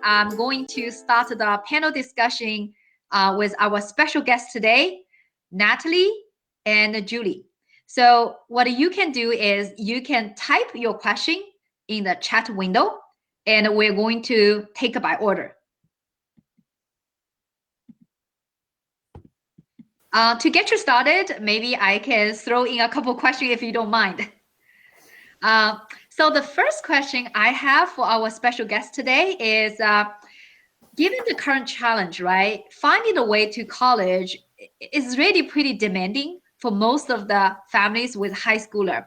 I'm going to start the panel discussion with our special guests today, Natalie and Julie. So what you can do is you can type your question in the chat window, and we're going to take it by order. To get you started, maybe I can throw in a couple questions if you don't mind. So the first question I have for our special guest today is, given the current challenge, right, finding a way to college is really pretty demanding for most of the families with high schooler.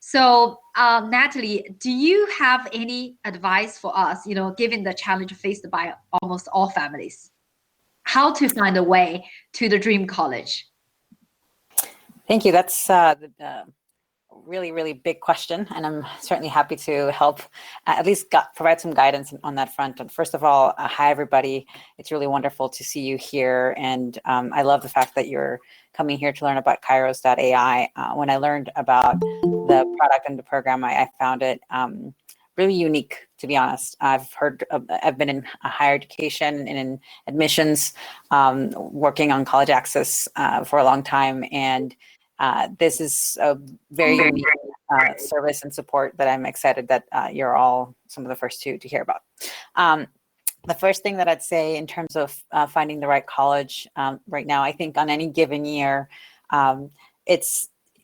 So Natalie, do you have any advice for us, given the challenge faced by almost all families? How to find a way to the dream college? Thank you. That's the really, really big question, and I'm certainly happy to help at least provide some guidance on that front. And first of all, hi everybody. It's really wonderful to see you here, and I love the fact that you're coming here to learn about Kyros.ai. When I learned about the product and the program, I found it really unique, to be honest. I've been in higher education and in admissions, working on college access for a long time, and this is a very unique service and support that I'm excited that you're all some of the first to hear about. The first thing that I'd say in terms of finding the right college right now, I think on any given year,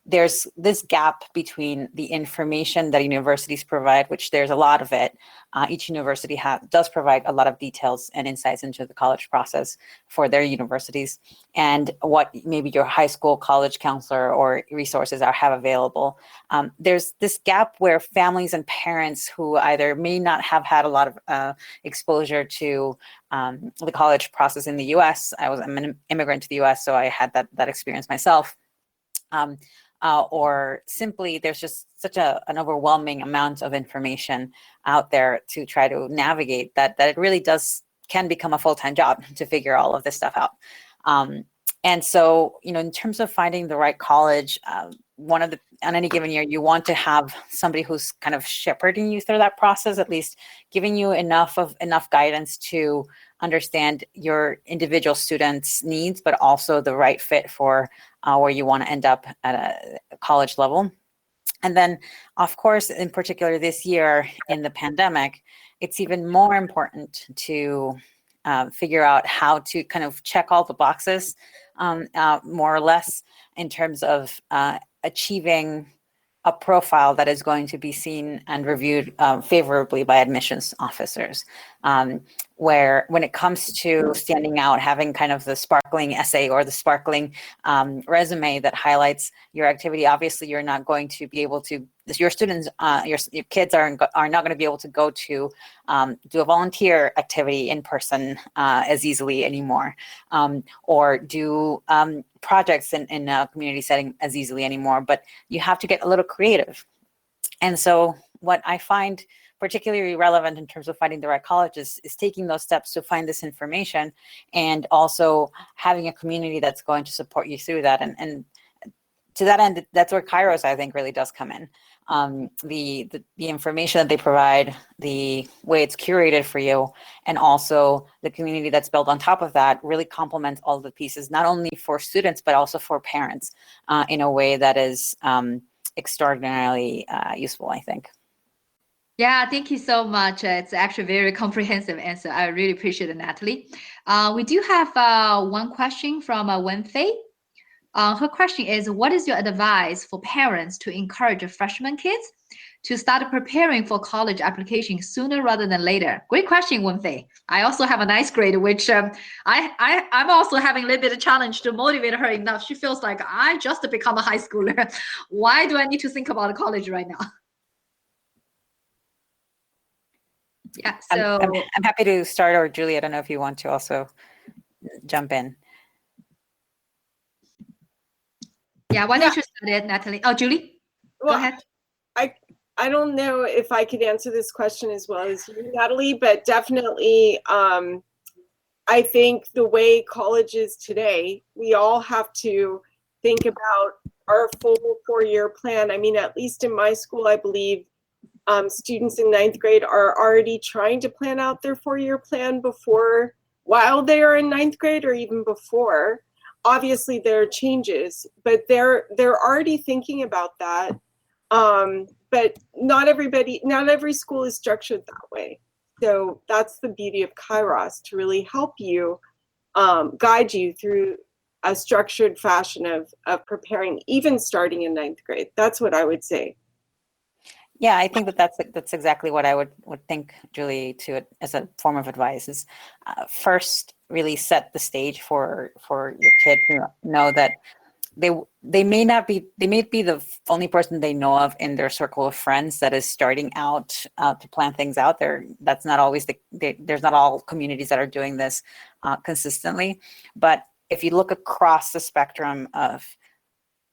there's this gap between the information that universities provide, which there's a lot of it. Each university does provide a lot of details and insights into the college process for their universities, and what maybe your high school college counselor or resources have available. There's this gap where families and parents who either may not have had a lot of exposure to the college process in the US. I'm an immigrant to the US, so I had that experience myself. Or simply there's just such an overwhelming amount of information out there to try to navigate that it really can become a full-time job to figure all of this stuff out. And so, in terms of finding the right college, on any given year, you want to have somebody who's kind of shepherding you through that process, at least giving you enough guidance to understand your individual students' needs, but also the right fit for where you want to end up at a college level. And then, of course, in particular this year in the pandemic, it's even more important to figure out how to kind of check all the boxes, more or less, in terms of achieving a profile that is going to be seen and reviewed favorably by admissions officers. Where when it comes to standing out, having kind of the sparkling essay or the sparkling resume that highlights your activity, obviously you're not going to be able to, your students, your kids are not going to be able to go to do a volunteer activity in person as easily anymore, or do projects in a community setting as easily anymore, but you have to get a little creative. And so what I find particularly relevant in terms of finding the right college is taking those steps to find this information, and also having a community that's going to support you through that. And to that end, that's where Kyros, I think, really does come in. The information that they provide, the way it's curated for you, and also the community that's built on top of that really complements all the pieces, not only for students, but also for parents in a way that is extraordinarily useful, I think. Yeah, thank you so much. It's actually a very comprehensive answer. I really appreciate it, Natalie. We do have one question from Wenfei. Her question is, what is your advice for parents to encourage freshman kids to start preparing for college application sooner rather than later? Great question, Wenfei. I also have a ninth grade, which I'm also having a little bit of challenge to motivate her enough. She feels like I just become a high schooler. Why do I need to think about college right now? Yeah, so I'm happy to start, or Julie, I don't know if you want to also jump in. Yeah, why don't you start it, Natalie? Oh, Julie, go ahead. I don't know if I could answer this question as well as you, Natalie, but definitely I think the way college is today, we all have to think about our full 4-year plan. I mean, at least in my school, I believe students in ninth grade are already trying to plan out their 4-year plan while they are in ninth grade or even before. Obviously there are changes, but they're already thinking about that. But not every school is structured that way. So that's the beauty of Kyros, to really help you, guide you through a structured fashion of preparing, even starting in ninth grade. That's what I would say. Yeah, I think that's exactly what I would think, Julie, to it as a form of advice is first really set the stage for your kid to know that they may be the only person they know of in their circle of friends that is starting out to plan things out there. That's not always there's not all communities that are doing this consistently. But if you look across the spectrum of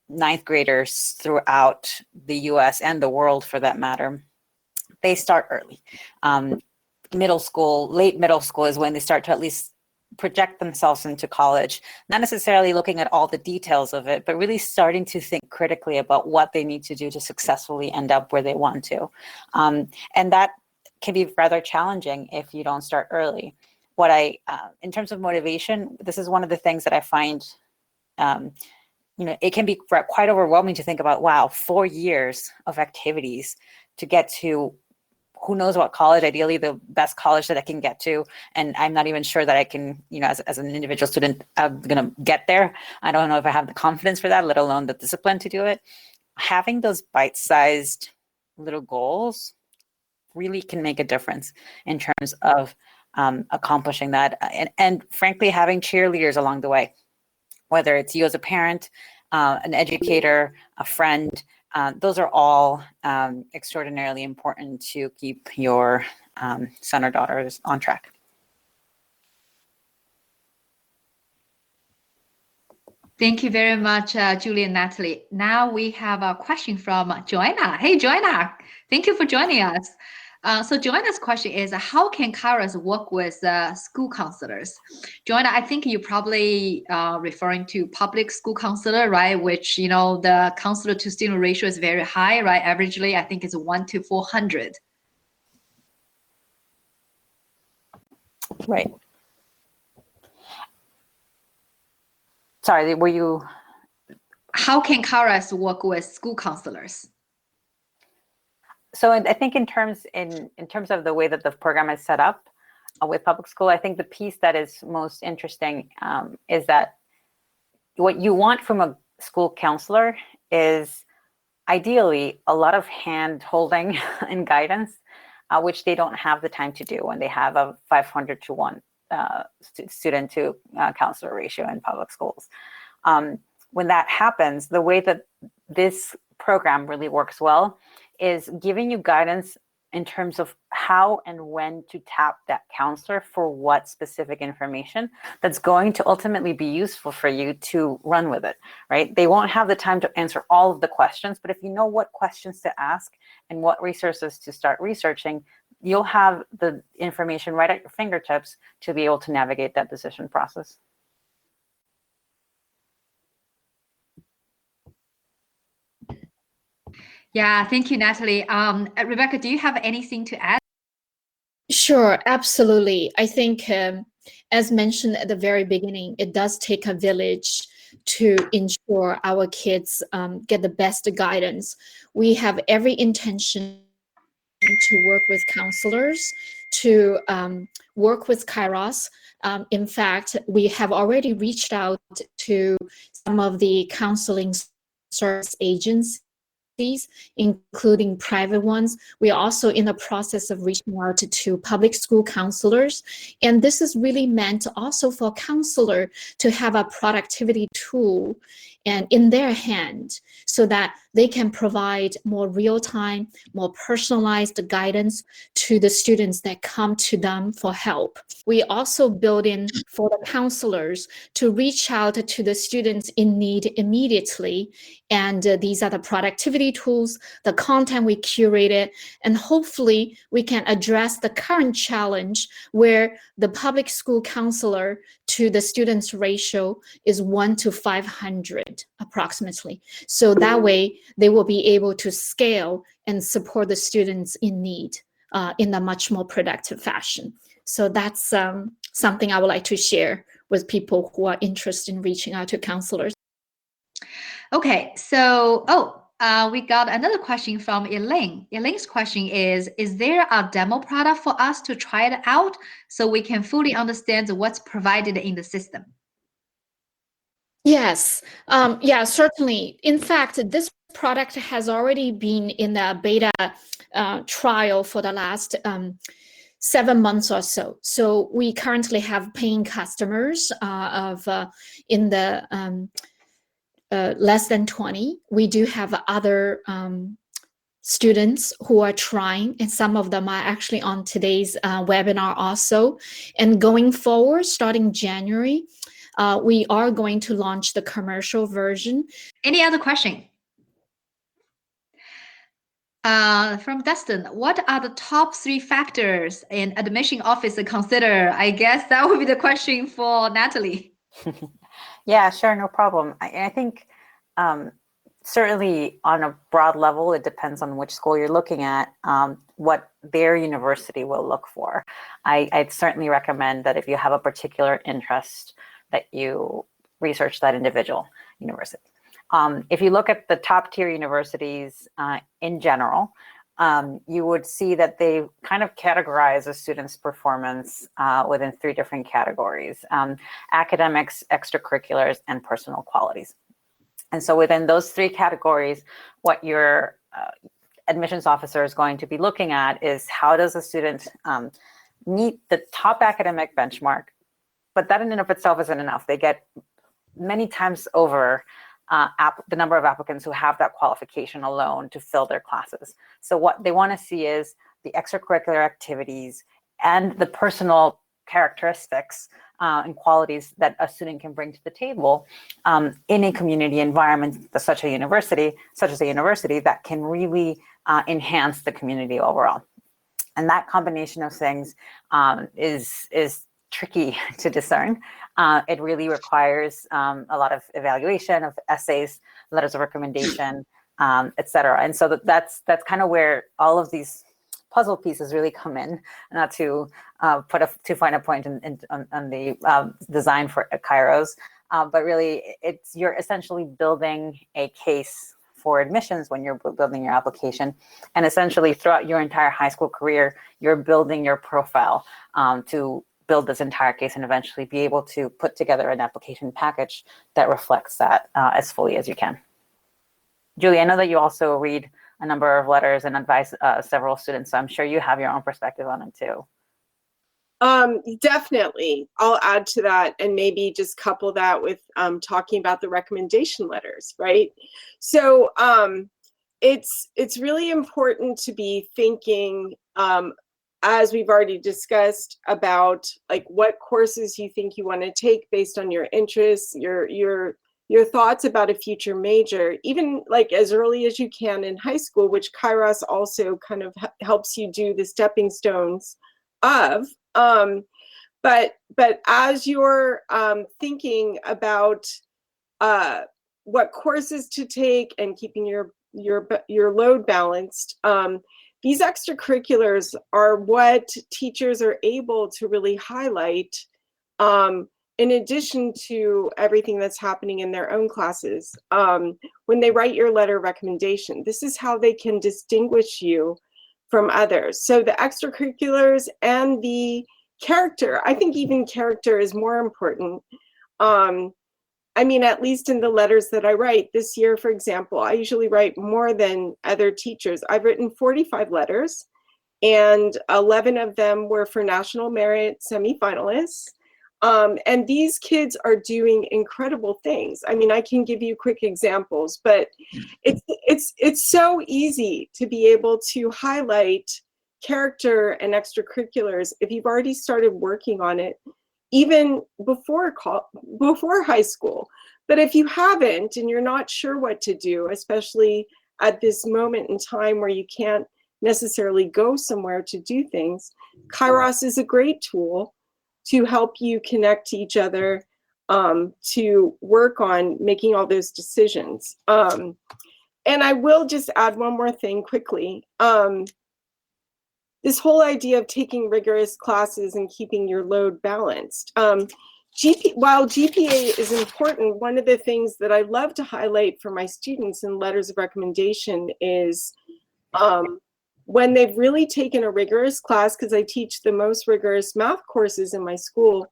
ninth graders throughout the US and the world for that matter, they start early. Middle school, late middle school is when they start to at least project themselves into college, not necessarily looking at all the details of it, but really starting to think critically about what they need to do to successfully end up where they want to. And that can be rather challenging if you don't start early. In terms of motivation, this is one of the things that I find, it can be quite overwhelming to think about, wow, 4 years of activities to get to who knows what college, ideally the best college that I can get to. And I'm not even sure that I can, as an individual student, I'm going to get there. I don't know if I have the confidence for that, let alone the discipline to do it. Having those bite-sized little goals really can make a difference in terms of accomplishing that. And frankly, having cheerleaders along the way, whether it's you as a parent, an educator, a friend, those are all extraordinarily important to keep your son or daughters on track. Thank you very much, Julie and Natalie. Now we have a question from Joanna. Hey, Joanna, thank you for joining us. So Joanna's question is, how can Kyros work with school counselors? Joanna, I think you're probably referring to public school counselor, right? Which, the counselor to student ratio is very high, right? Averagely, I think it's 1 to 400. Right. Sorry, were you? How can Kyros work with school counselors? So I think in terms of the way that the program is set up with public school, I think the piece that is most interesting is that what you want from a school counselor is ideally a lot of hand holding and guidance, which they don't have the time to do when they have a 500 to 1 student to counselor ratio in public schools. When that happens, the way that this program really works well is giving you guidance in terms of how and when to tap that counselor for what specific information that's going to ultimately be useful for you to run with it, right? They won't have the time to answer all of the questions, but if you know what questions to ask and what resources to start researching, you'll have the information right at your fingertips to be able to navigate that decision process. Yeah, thank you, Natalie. Rebecca, do you have anything to add? Sure, absolutely. I think, as mentioned at the very beginning, it does take a village to ensure our kids get the best guidance. We have every intention to work with counselors, to work with Kyros. In fact, we have already reached out to some of the counseling service agencies, including private ones. We are also in the process of reaching out to public school counselors. And this is really meant also for counselor to have a productivity tool and in their hand so that they can provide more real-time, more personalized guidance to the students that come to them for help. We also build in for the counselors to reach out to the students in need immediately. And these are the productivity tools, the content we curated, and hopefully we can address the current challenge where the public school counselor to the students ratio is 1 to 500 approximately. So that way they will be able to scale and support the students in need in a much more productive fashion. So that's something I would like to share with people who are interested in reaching out to counselors. Okay, so, we got another question from Elaine. Elaine's question is there a demo product for us to try it out so we can fully understand what's provided in the system? Yes, yeah, certainly. In fact, this product has already been in the beta trial for the last 7 months or so. So we currently have paying customers in the less than 20. We do have other students who are trying, and some of them are actually on today's webinar also. And going forward, starting January, we are going to launch the commercial version. Any other question? From Dustin, what are the top 3 factors an admission officer consider? I guess that would be the question for Natalie. Yeah, sure, no problem. I think certainly on a broad level, it depends on which school you're looking at, what their university will look for. I'd certainly recommend that if you have a particular interest, that you research that individual university. If you look at the top tier universities in general, you would see that they kind of categorize a student's performance within 3 different categories: academics, extracurriculars, and personal qualities. And so within those 3 categories, what your admissions officer is going to be looking at is how does a student meet the top academic benchmark. But that in and of itself isn't enough. They get many times over the number of applicants who have that qualification alone to fill their classes. So what they want to see is the extracurricular activities and the personal characteristics and qualities that a student can bring to the table in a community environment such as a university that can really enhance the community overall. And that combination of things is tricky to discern. It really requires a lot of evaluation of essays, letters of recommendation, et cetera. And so that's kind of where all of these puzzle pieces really come in, not to put too fine a point on the design for Kyros, but really you're essentially building a case for admissions when you're building your application. And essentially throughout your entire high school career, you're building your profile to build this entire case and eventually be able to put together an application package that reflects that as fully as you can. Julie, I know that you also read a number of letters and advise several students, so I'm sure you have your own perspective on it too. Definitely. I'll add to that and maybe just couple that with talking about the recommendation letters, right? So it's really important to be thinking, as we've already discussed, about like what courses you think you want to take based on your interests, your thoughts about a future major, even like as early as you can in high school, which Kyros also kind of helps you do the stepping stones of. But as you're thinking about what courses to take and keeping your load balanced, these extracurriculars are what teachers are able to really highlight in addition to everything that's happening in their own classes. When they write your letter of recommendation, this is how they can distinguish you from others. So the extracurriculars and the character, I think even character is more important. I mean, at least in the letters that I write this year, for example, I usually write more than other teachers. I've written 45 letters, and 11 of them were for National Merit semifinalists. And these kids are doing incredible things. I mean, I can give you quick examples, but it's so easy to be able to highlight character and extracurriculars if you've already started working on it, even before high school. But if you haven't and you're not sure what to do, especially at this moment in time where you can't necessarily go somewhere to do things, Kyros is a great tool to help you connect to each other, to work on making all those decisions. And I will just add one more thing quickly. This whole idea of taking rigorous classes and keeping your load balanced. While GPA is important, one of the things that I love to highlight for my students in letters of recommendation is when they've really taken a rigorous class, because I teach the most rigorous math courses in my school,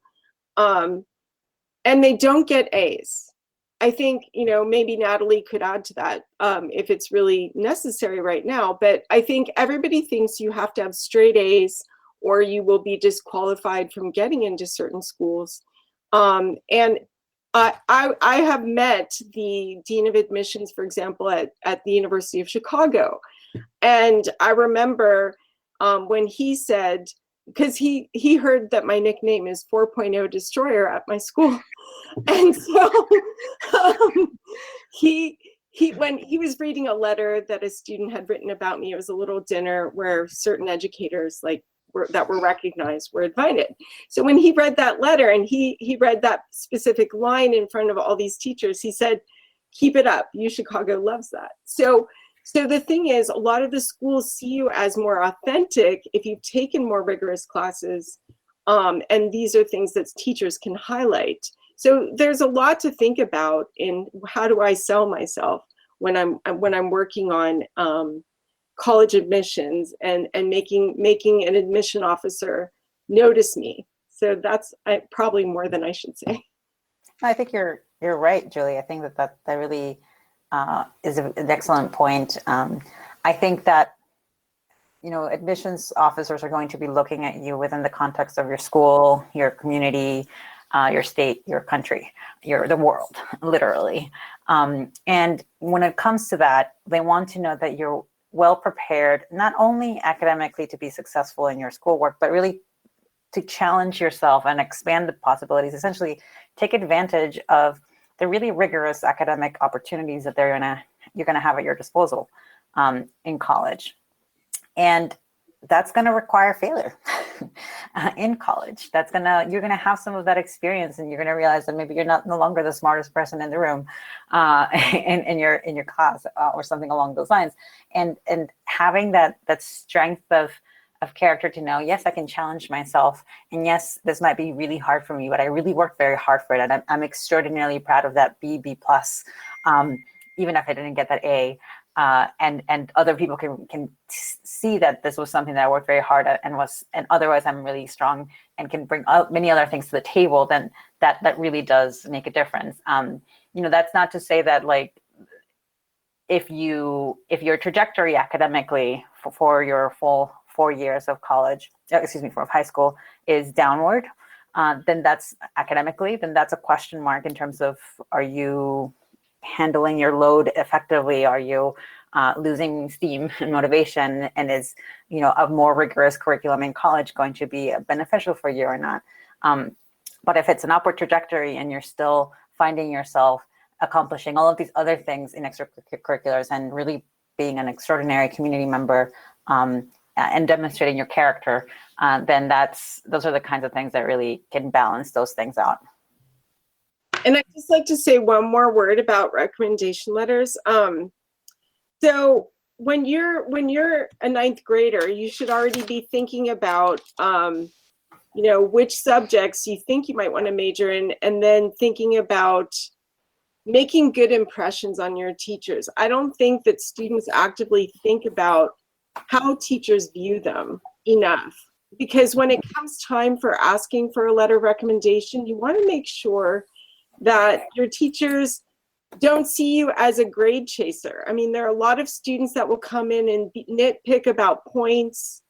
and they don't get A's. I think, maybe Natalie could add to that if it's really necessary right now. But I think everybody thinks you have to have straight A's or you will be disqualified from getting into certain schools. And I have met the Dean of Admissions, for example, at the University of Chicago. And I remember when he said, because he heard that my nickname is 4.0 Destroyer at my school. And so when he was reading a letter that a student had written about me, it was a little dinner where certain educators that were recognized were invited. So when he read that letter and he read that specific line in front of all these teachers, he said, "Keep it up. U Chicago loves that." So the thing is, a lot of the schools see you as more authentic if you've taken more rigorous classes, and these are things that teachers can highlight. So there's a lot to think about in how do I sell myself when I'm working on college admissions and making an admission officer notice me. So that's probably more than I should say. I think you're right, Julie. I think that really is an excellent point. I think that admissions officers are going to be looking at you within the context of your school, your community, your state, your country, the world, literally. And when it comes to that, they want to know that you're well prepared, not only academically to be successful in your schoolwork, but really to challenge yourself and expand the possibilities, essentially take advantage of the really rigorous academic opportunities that you're gonna have at your disposal in college. And that's gonna require failure in college. You're gonna have some of that experience, and you're gonna realize that maybe you're no longer the smartest person in the room in your class or something along those lines. And having that strength of character to know, yes, I can challenge myself, and yes, this might be really hard for me, but I really worked very hard for it, and I'm extraordinarily proud of that B+, even if I didn't get that A. And other people can see that this was something that I worked very hard at and otherwise I'm really strong and can bring many other things to the table, then that really does make a difference. That's not to say that if your trajectory academically for your full 4 years of of high school is downward, then that's a question mark in terms of, are you handling your load effectively? Are you losing steam and motivation? And is a more rigorous curriculum in college going to be beneficial for you or not? But if it's an upward trajectory and you're still finding yourself accomplishing all of these other things in extracurriculars and really being an extraordinary community member and demonstrating your character, then those are the kinds of things that really can balance those things out. And I'd just like to say one more word about recommendation letters. So when you're a ninth grader, you should already be thinking about, which subjects you think you might want to major in, and then thinking about making good impressions on your teachers. I don't think that students actively think about how teachers view them enough, because when it comes time for asking for a letter of recommendation, you want to make sure that your teachers don't see you as a grade chaser. I mean, there are a lot of students that will come in and nitpick about points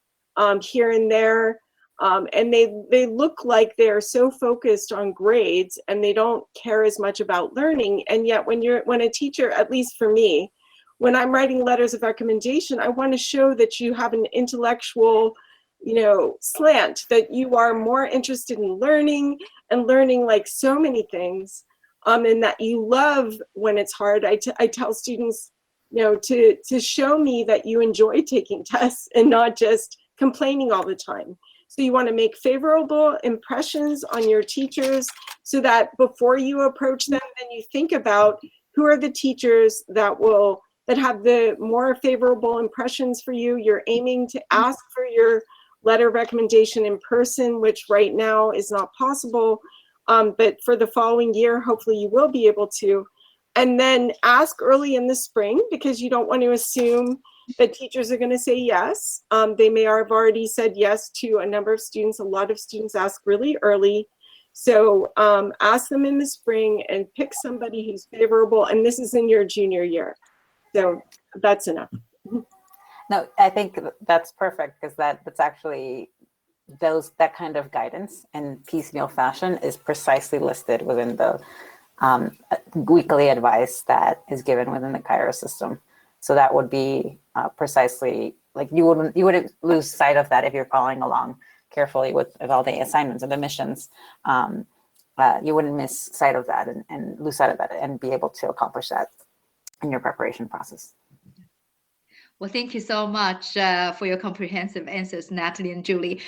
here and there, and they look like they're so focused on grades and they don't care as much about learning. And yet when a teacher, at least for me, when I'm writing letters of recommendation, I want to show that you have an intellectual slant, that you are more interested in learning and learning like so many things, and that you love when it's hard. I tell students, to show me that you enjoy taking tests and not just complaining all the time. So you want to make favorable impressions on your teachers so that before you approach them, then you think about who are the teachers that have the more favorable impressions for you. You're aiming to ask for your letter of recommendation in person, which right now is not possible. But for the following year, hopefully you will be able to. And then ask early in the spring, because you don't want to assume that teachers are going to say yes. They may have already said yes to a number of students. A lot of students ask really early. So ask them in the spring and pick somebody who's favorable. And this is in your junior year. So that's enough. No, I think that's perfect, because that's actually that kind of guidance in piecemeal fashion is precisely listed within the weekly advice that is given within the Kyros system. So that would be precisely, like, you wouldn't lose sight of that if you're following along carefully with all the assignments and the missions. You wouldn't miss sight of that and lose sight of that and be able to accomplish that in your preparation process. Well, thank you so much for your comprehensive answers, Natalie and Julie.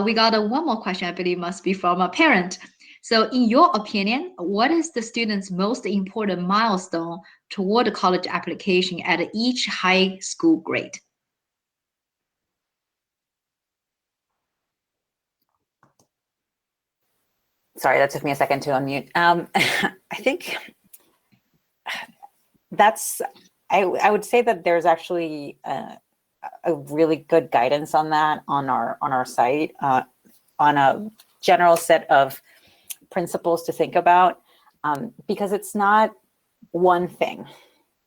We got one more question, I believe must be from a parent. So in your opinion, what is the student's most important milestone toward the college application at each high school grade? Sorry, that took me a second to unmute. I think I would say that there's actually a really good guidance on that on our site, on a general set of principles to think about, because it's not one thing.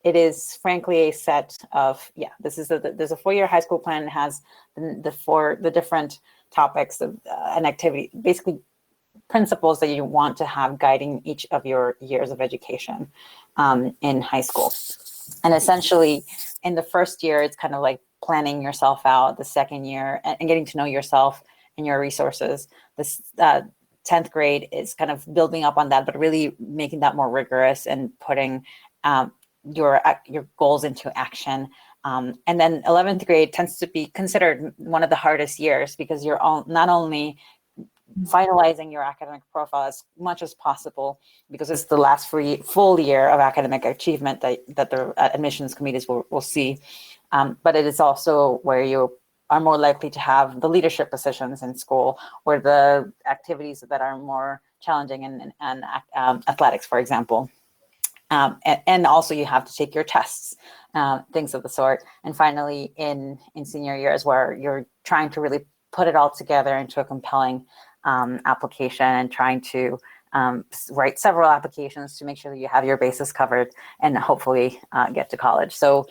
It is frankly a set of, there's a 4-year high school plan. It has the different topics of an activity, basically principles that you want to have guiding each of your years of education in high school. And essentially in the first year, it's kind of like planning yourself out. The second year and getting to know yourself and your resources. This 10th grade is kind of building up on that, but really making that more rigorous and putting your goals into action. And then 11th grade tends to be considered one of the hardest years, because you're not only finalizing your academic profile as much as possible, because it's the last full year of academic achievement that the admissions committees will see. But it is also where you are more likely to have the leadership positions in school, or the activities that are more challenging and athletics, for example. And also you have to take your tests, things of the sort. And finally, in senior year is where you're trying to really put it all together into a compelling application, and trying to write several applications to make sure that you have your bases covered and hopefully get to college. So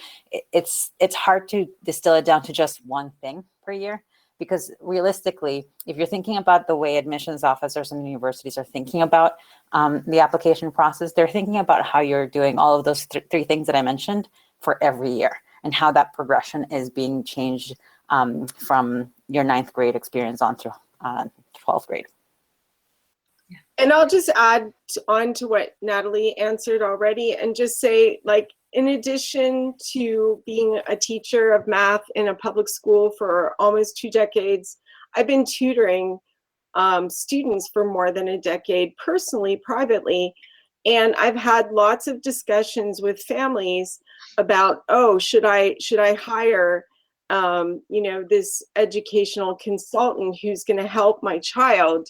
it's hard to distill it down to just one thing per year, because realistically, if you're thinking about the way admissions officers and universities are thinking about the application process, they're thinking about how you're doing all of those three things that I mentioned for every year, and how that progression is being changed from your 9th grade experience on through 12th grade. And I'll just add on to what Natalie answered already, and just say, like, in addition to being a teacher of math in a public school for almost 2 decades, I've been tutoring students for more than a decade, personally, privately. And I've had lots of discussions with families about, should I hire this educational consultant who's going to help my child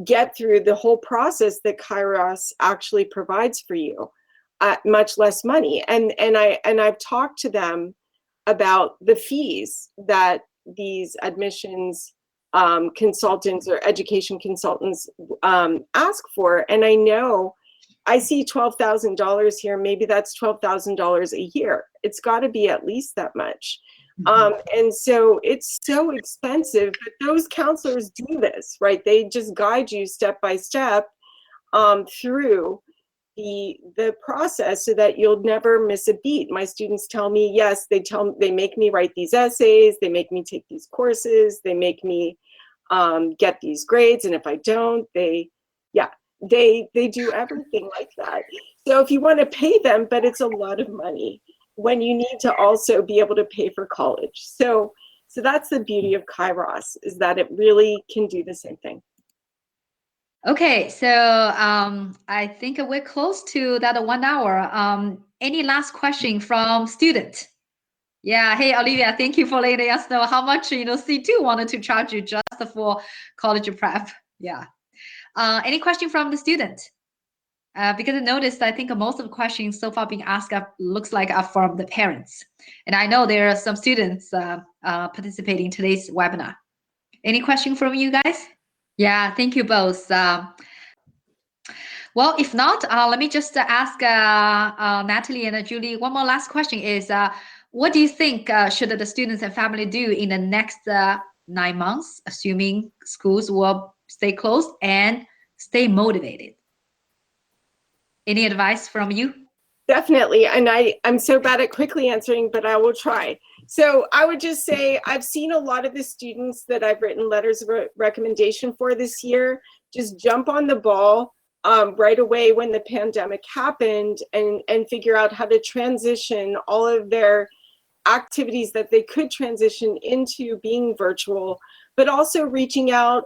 get through the whole process that Kyros actually provides for you at much less money. And I've talked to them about the fees that these admissions consultants or education consultants ask for. And I see $12,000 here. Maybe that's $12,000 a year. It's got to be at least that much. And so it's so expensive, but those counselors do this, right? They just guide you step by step through the process so that you'll never miss a beat. My students tell me, yes, they make me write these essays, they make me take these courses, they make me get these grades, and if I don't, they do everything like that. So if you want to pay them, but it's a lot of money when you need to also be able to pay for college. So So that's the beauty of Kyros, is that it really can do the same thing. Okay, so I think we're close to that 1 hour. Any last question from student? Yeah, hey Olivia, thank you for letting us know how much C2 wanted to charge you just for college prep. Yeah. Any question from the student? Because I noticed, I think most of the questions so far being asked looks like are from the parents, and I know there are some students participating in today's webinar. Any question from you guys? Yeah, thank you both. Well, if not, let me just ask Natalie and Julie one more last question is, what do you think should the students and family do in the next 9 months, assuming schools will stay closed and stay motivated? Any advice from you? Definitely. And I'm so bad at quickly answering, but I will try. So I would just say I've seen a lot of the students that I've written letters of recommendation for this year just jump on the ball right away when the pandemic happened and figure out how to transition all of their activities that they could transition into being virtual, but also reaching out,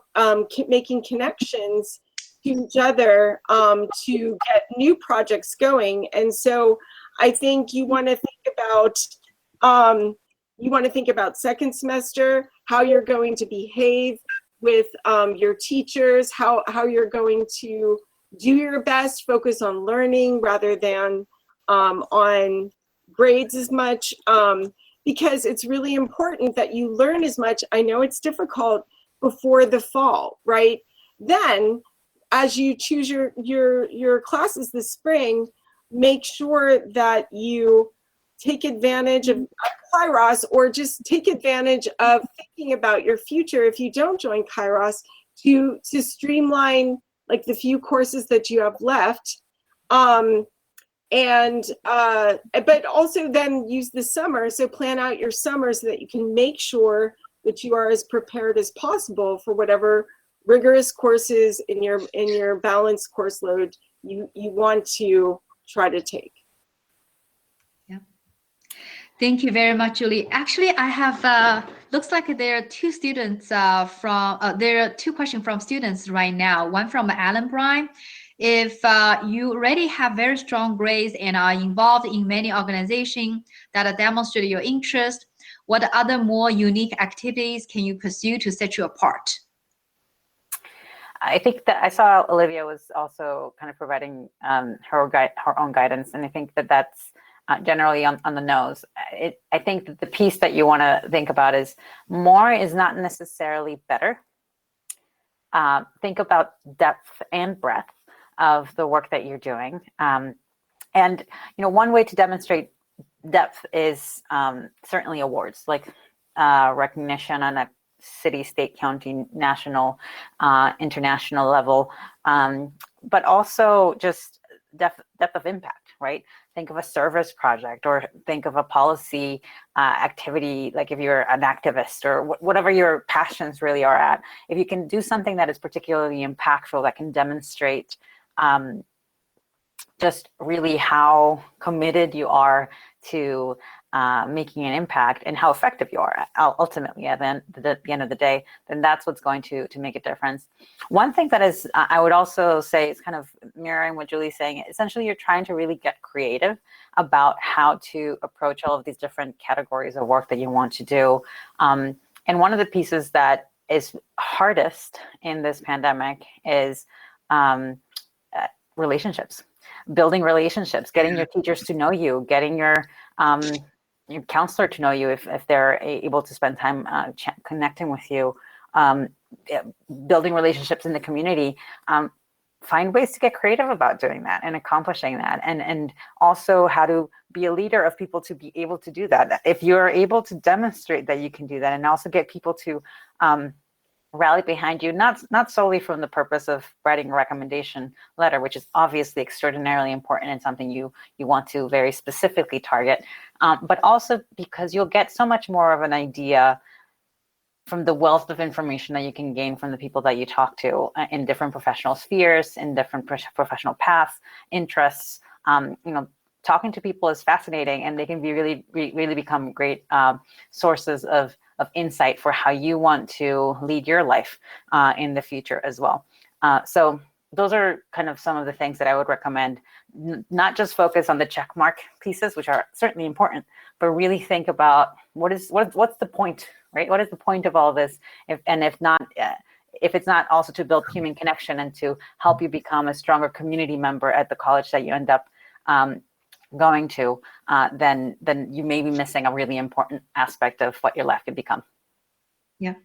making connections to each other to get new projects going. And so I think you want to think about second semester, how you're going to behave with your teachers, how you're going to do your best, focus on learning rather than on grades as much, because it's really important that you learn as much. I know it's difficult before the fall, right? Then as you choose your classes this spring, make sure that you take advantage of Kyros, or just take advantage of thinking about your future if you don't join Kyros, to streamline like the few courses that you have left. But also then use the summer, so plan out your summer so that you can make sure that you are as prepared as possible for whatever rigorous courses in your balanced course load you want to try to take. Yeah. Thank you very much, Julie. Actually, I have looks like there are two students there are two questions from students right now. One from Alan Bryan. If you already have very strong grades and are involved in many organizations that demonstrate your interest, what other more unique activities can you pursue to set you apart? I think that I saw Olivia was also kind of providing her own guidance, and I think that that's generally on the nose. I think that the piece that you want to think about is more is not necessarily better. Think about depth and breadth of the work that you're doing. And one way to demonstrate depth is certainly awards, like recognition on a city, state, county, national, international level, but also just depth of impact, right? Think of a service project, or think of a policy activity, like if you're an activist or whatever your passions really are at. If you can do something that is particularly impactful, that can demonstrate just really how committed you are to making an impact and how effective you are ultimately at the end of the day, then that's what's going to make a difference. One thing that is, I would also say, is kind of mirroring what Julie's saying. Essentially, you're trying to really get creative about how to approach all of these different categories of work that you want to do. And one of the pieces that is hardest in this pandemic is relationships. Building relationships, getting your teachers to know you, getting your counselor to know you if they're able to spend time connecting with you, building relationships in the community. Find ways to get creative about doing that and accomplishing that, and also how to be a leader of people to be able to do that. If you're able to demonstrate that you can do that, and also get people to rally behind you, not solely from the purpose of writing a recommendation letter, which is obviously extraordinarily important and something you want to very specifically target, but also because you'll get so much more of an idea from the wealth of information that you can gain from the people that you talk to in different professional spheres, in different professional paths, interests. Talking to people is fascinating, and they can be really become great sources of of insight for how you want to lead your life in the future as well. So those are kind of some of the things that I would recommend. Not just focus on the check mark pieces, which are certainly important, but really think about what's the point, right? What is the point of all this? If it's not also to build human connection and to help you become a stronger community member at the college that you end up going to, then you may be missing a really important aspect of what your life could become. Yeah.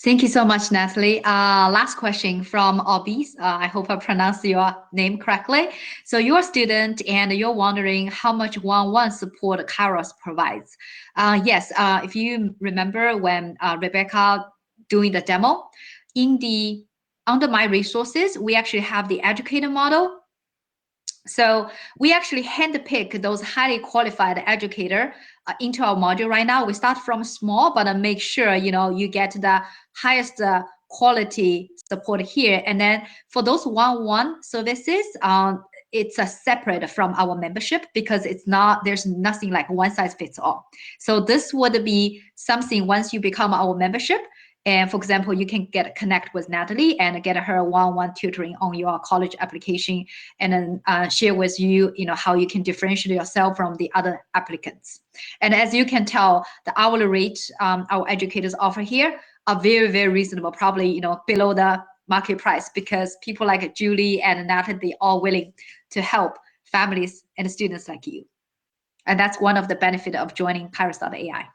Thank you so much, Natalie. Last question from Obis. I hope I pronounced your name correctly. So you're a student and you're wondering how much one-on-one support Kyros provides. Yes, if you remember when Rebecca doing the demo, under my resources, we actually have the educator model. So we actually handpick those highly qualified educator into our module right now. We start from small, but make sure you get the highest quality support here. And then for those one-on-one services, it's separate from our membership because there's nothing like one size fits all. So this would be something once you become our membership. And for example, you can connect with Natalie and get her one-on-one tutoring on your college application, and then share with you, how you can differentiate yourself from the other applicants. And as you can tell, the hourly rate our educators offer here are very, very reasonable, probably below the market price, because people like Julie and Natalie, they are willing to help families and students like you. And that's one of the benefits of joining Kyros.ai.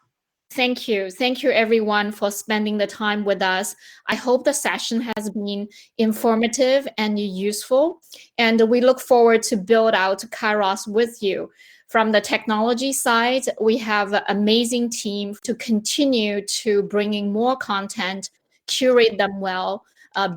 Thank you. Thank you, everyone, for spending the time with us. I hope the session has been informative and useful, and we look forward to build out Kyros with you. From the technology side, we have an amazing team to continue to bringing more content, curate them well,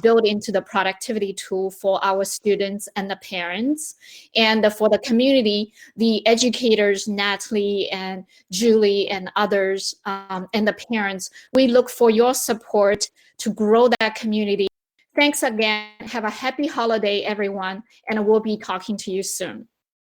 build into the productivity tool for our students and the parents. And for the community, the educators, Natalie and Julie and others, and the parents, we look for your support to grow that community. Thanks again. Have a happy holiday, everyone, and we'll be talking to you soon.